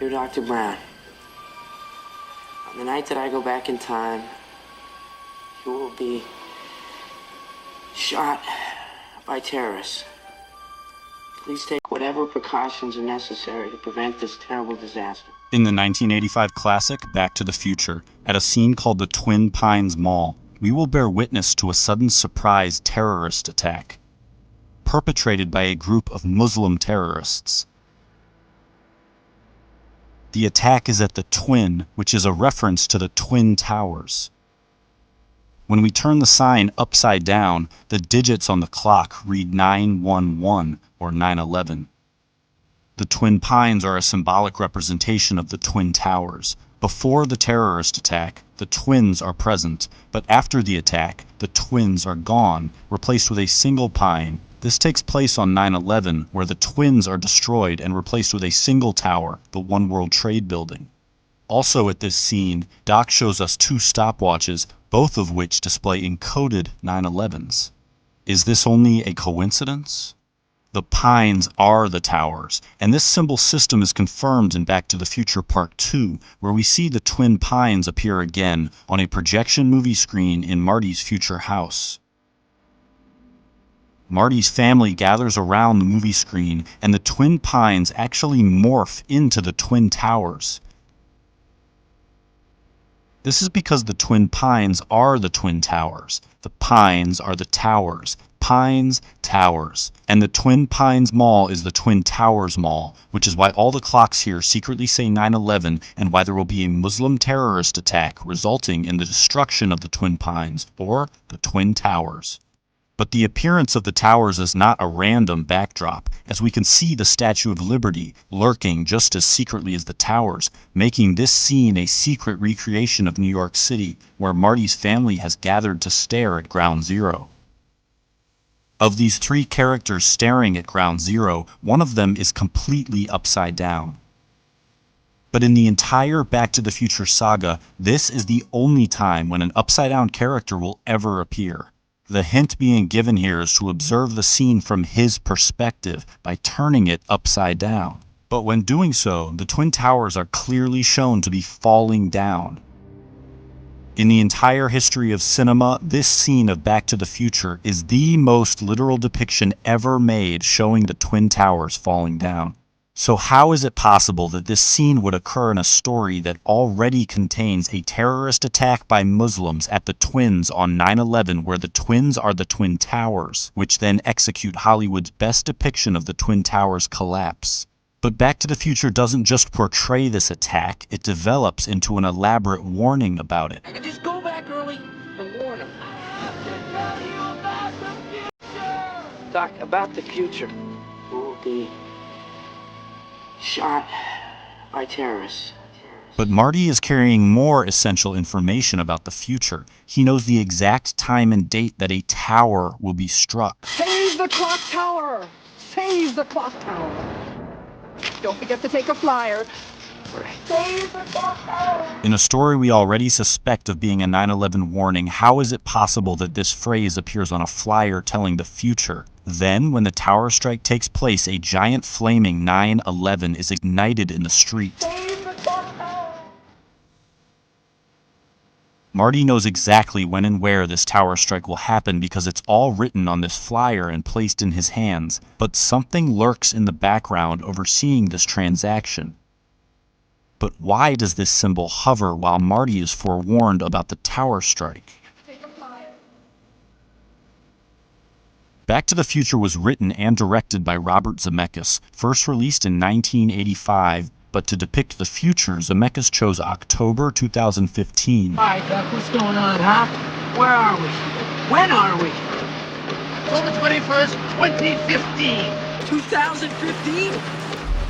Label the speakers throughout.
Speaker 1: You're Dr. Brown. On the night that I go back in time, you will be shot by terrorists. Please take whatever precautions are necessary to prevent this terrible disaster.
Speaker 2: In the 1985 classic Back to the Future, at a scene called the Twin Pines Mall, we will bear witness to a sudden surprise terrorist attack, perpetrated by a group of Muslim terrorists. The attack is at the Twin, which is a reference to the Twin Towers. When we turn the sign upside down, the digits on the clock read 911 or 9/11. The Twin Pines are a symbolic representation of the Twin Towers. Before the terrorist attack, the twins are present, but after the attack, the twins are gone, replaced with a single pine. This takes place on 9/11, where the twins are destroyed and replaced with a single tower, the One World Trade Building. Also at this scene, Doc shows us two stopwatches, both of which display encoded 9/11s. Is this only a coincidence? The pines are the towers, and this symbol system is confirmed in Back to the Future Part 2, where we see the Twin Pines appear again on a projection movie screen in Marty's future house. Marty's family gathers around the movie screen, and the Twin Pines actually morph into the Twin Towers. This is because the Twin Pines are the Twin Towers. The pines are the towers. Pines, towers. And the Twin Pines Mall is the Twin Towers Mall, which is why all the clocks here secretly say 9/11 and why there will be a Muslim terrorist attack resulting in the destruction of the Twin Pines, or the Twin Towers. But the appearance of the towers is not a random backdrop, as we can see the Statue of Liberty lurking just as secretly as the towers, making this scene a secret recreation of New York City, where Marty's family has gathered to stare at Ground Zero. Of these three characters staring at Ground Zero, one of them is completely upside down. But in the entire Back to the Future saga, this is the only time when an upside-down character will ever appear. The hint being given here is to observe the scene from his perspective by turning it upside down. But when doing so, the Twin Towers are clearly shown to be falling down. In the entire history of cinema, this scene of Back to the Future is the most literal depiction ever made showing the Twin Towers falling down. So how is it possible that this scene would occur in a story that already contains a terrorist attack by Muslims at the Twins on 9/11, where the twins are the Twin Towers, which then execute Hollywood's best depiction of the Twin Towers' collapse? But Back to the Future doesn't just portray this attack, it develops into an elaborate warning about it.
Speaker 1: I can just go back early and warn them. Doc, about the future. We will be shot by terrorists.
Speaker 2: But Marty is carrying more essential information about the future. He knows the exact time and date that a tower will be struck.
Speaker 3: Save the clock tower! Save the clock tower! Don't forget to take a flyer. Save the clock tower!
Speaker 2: In a story we already suspect of being a 9/11 warning, how is it possible that this phrase appears on a flyer telling the future? Then, when the tower strike takes place, a giant flaming 9/11 is ignited in the street. Marty knows exactly when and where this tower strike will happen because it's all written on this flyer and placed in his hands, but something lurks in the background overseeing this transaction. But why does this symbol hover while Marty is forewarned about the tower strike? Back to the Future was written and directed by Robert Zemeckis, first released in 1985, but to depict the future, Zemeckis chose October 2015.
Speaker 1: All right, Doc, what's going on, huh? Where are we? When are we? October 21st, 2015. 2015?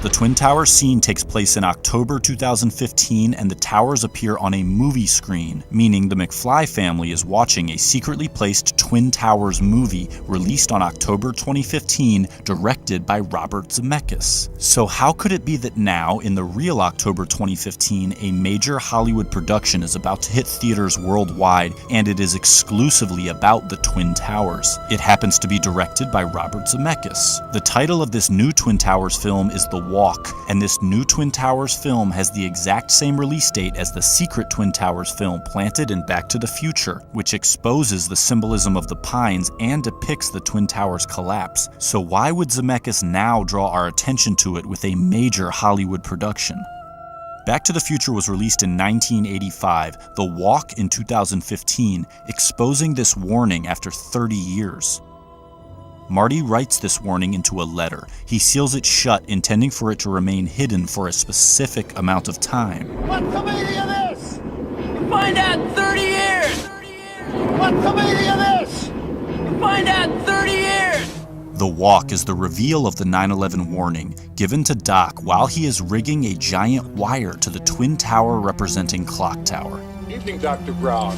Speaker 2: The Twin Towers scene takes place in October 2015, and the towers appear on a movie screen, meaning the McFly family is watching a secretly placed Twin Towers movie released on October 2015, directed by Robert Zemeckis. So how could it be that now, in the real October 2015, a major Hollywood production is about to hit theaters worldwide, and it is exclusively about the Twin Towers? It happens to be directed by Robert Zemeckis. The title of this new Twin Towers film is The Walk, and this new Twin Towers film has the exact same release date as the secret Twin Towers film planted in Back to the Future, which exposes the symbolism of the pines and depicts the Twin Towers collapse. So why would Zemeckis now draw our attention to it with a major Hollywood production? Back to the Future was released in 1985, The Walk in 2015, exposing this warning after 30 years. Marty writes this warning into a letter. He seals it shut, intending for it to remain hidden for a specific amount of time.
Speaker 1: What's the meaning of this?
Speaker 3: Find out in 30 years!
Speaker 1: What's the meaning of this?
Speaker 3: Find out in 30 years!
Speaker 2: The Walk is the reveal of the 9/11 warning, given to Doc while he is rigging a giant wire to the Twin Tower representing Clock Tower.
Speaker 4: Evening, Dr. Brown.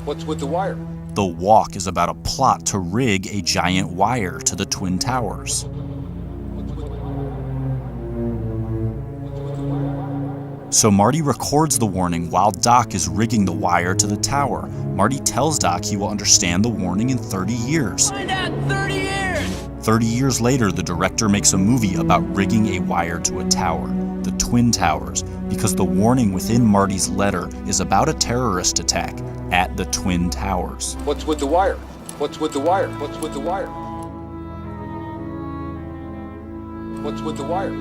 Speaker 4: What's with the wire?
Speaker 2: The Walk is about a plot to rig a giant wire to the Twin Towers. So Marty records the warning while Doc is rigging the wire to the tower. Marty tells Doc he will understand the warning in 30 years.
Speaker 3: Find out in 30 years!
Speaker 2: 30 years later, the director makes a movie about rigging a wire to a tower, the Twin Towers, because the warning within Marty's letter is about a terrorist attack at the Twin Towers.
Speaker 4: What's with the wire? What's with the wire? What's with the wire? What's with the wire?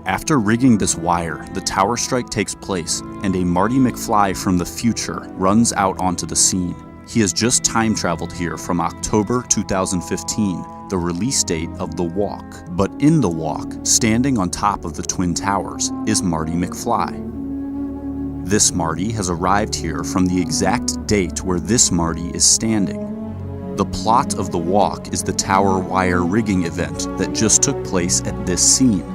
Speaker 2: After rigging this wire, the tower strike takes place, and a Marty McFly from the future runs out onto the scene. He has just time traveled here from October 2015, the release date of The Walk. But in The Walk, standing on top of the Twin Towers, is Marty McFly. This Marty has arrived here from the exact date where this Marty is standing. The plot of The Walk is the tower wire rigging event that just took place at this scene.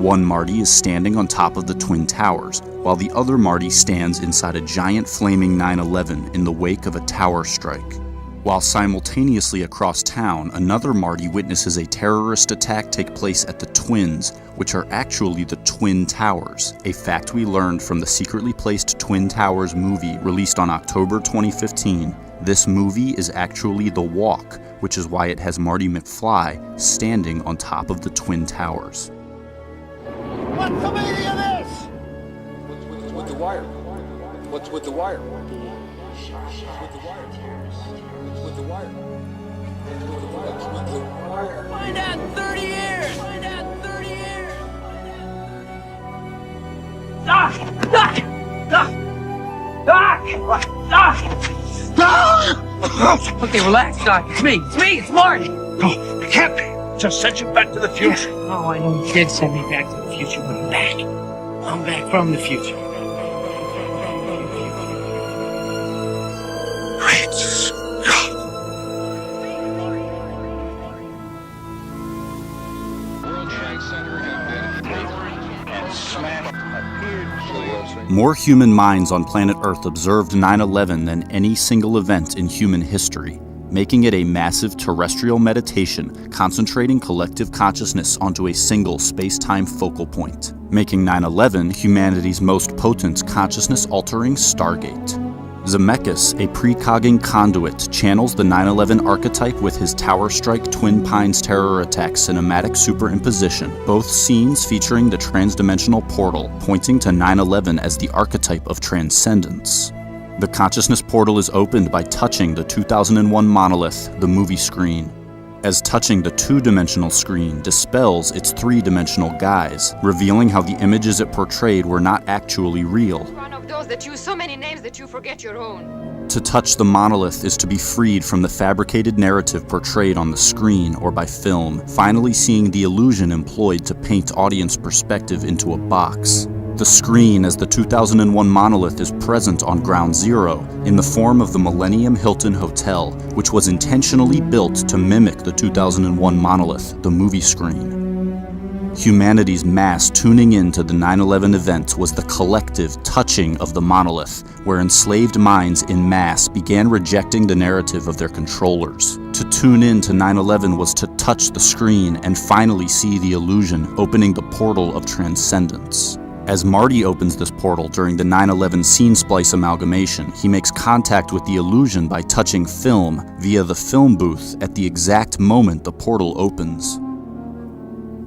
Speaker 2: One Marty is standing on top of the Twin Towers, while the other Marty stands inside a giant flaming 9/11 in the wake of a tower strike. While simultaneously across town, another Marty witnesses a terrorist attack take place at the Twins, which are actually the Twin Towers, a fact we learned from the secretly placed Twin Towers movie released on October 2015. This movie is actually The Walk, which is why it has Marty McFly standing on top of the Twin Towers.
Speaker 1: What's the meaning of this?
Speaker 4: What's with the wire? What's with the wire? What's with the wire? What's with the wire? What's with the wire?
Speaker 3: Find out in 30 years! Find out in 30 years!
Speaker 1: Doc! Doc! Doc! Doc! Doc! Okay, relax, Doc. It's me. It's me. It's Marty.
Speaker 5: No, it can't be. Just sent you back to the future.
Speaker 1: Oh, I know you did send me back to the future, but I'm back. I'm back from the future.
Speaker 5: Great Scott.
Speaker 2: More human minds on planet Earth observed 9/11 than any single event in human history, making it a massive terrestrial meditation concentrating collective consciousness onto a single space-time focal point, making 9/11 humanity's most potent consciousness-altering stargate. Zemeckis, a precogging conduit, channels the 9/11 archetype with his Tower Strike Twin Pines terror attack cinematic superimposition, both scenes featuring the transdimensional portal, pointing to 9/11 as the archetype of transcendence. The consciousness portal is opened by touching the 2001 monolith, the movie screen, as touching the two-dimensional screen dispels its three-dimensional guise, revealing how the images it portrayed were not actually real.
Speaker 6: One of those that use so many names that you forget your own.
Speaker 2: To touch the monolith is to be freed from the fabricated narrative portrayed on the screen or by film, finally seeing the illusion employed to paint audience perspective into a box. The screen as the 2001 monolith is present on Ground Zero in the form of the Millennium Hilton Hotel, which was intentionally built to mimic the 2001 monolith, the movie screen. Humanity's mass tuning into the 9/11 event was the collective touching of the monolith, where enslaved minds in mass began rejecting the narrative of their controllers. To tune in to 9/11 was to touch the screen and finally see the illusion, opening the portal of transcendence. As Marty opens this portal during the 9/11 scene splice amalgamation, he makes contact with the illusion by touching film via the film booth at the exact moment the portal opens.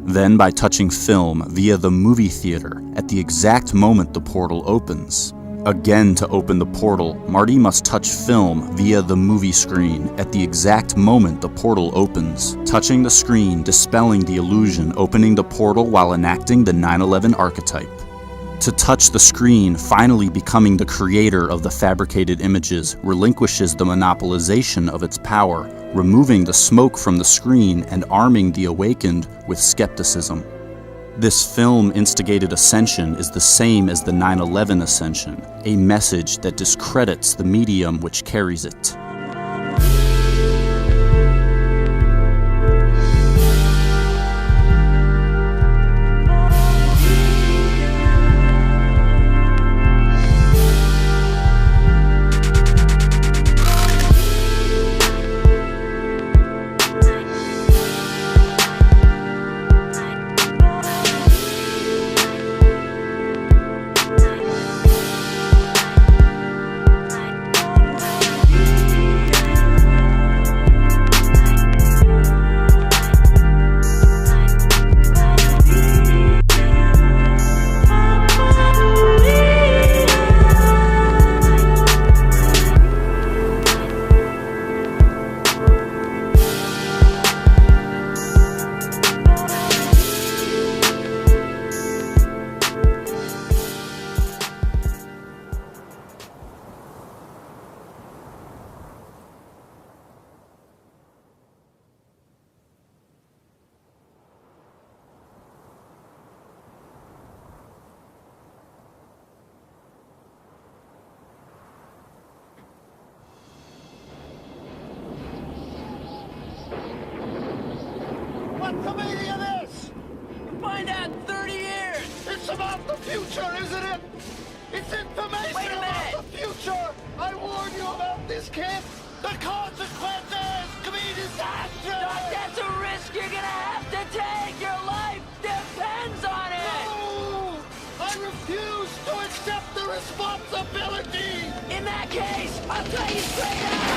Speaker 2: Then by touching film via the movie theater at the exact moment the portal opens. Again, to open the portal, Marty must touch film via the movie screen at the exact moment the portal opens, touching the screen, dispelling the illusion, opening the portal while enacting the 9/11 archetype. To touch the screen, finally becoming the creator of the fabricated images, relinquishes the monopolization of its power, removing the smoke from the screen and arming the awakened with skepticism. This film-instigated ascension is the same as the 9/11 ascension, a message that discredits the medium which carries it.
Speaker 5: What's the meaning of this?
Speaker 3: Find out in 30 years!
Speaker 5: It's about the future, isn't it? It's information
Speaker 3: Wait a
Speaker 5: about
Speaker 3: minute.
Speaker 5: the future. I warn you about this, kid. The consequences could be disastrous.
Speaker 3: Doc, that's a risk you're gonna have to take! Your life depends on it!
Speaker 5: No! I refuse to accept the responsibility.
Speaker 3: In that case, I'll tell you straight out!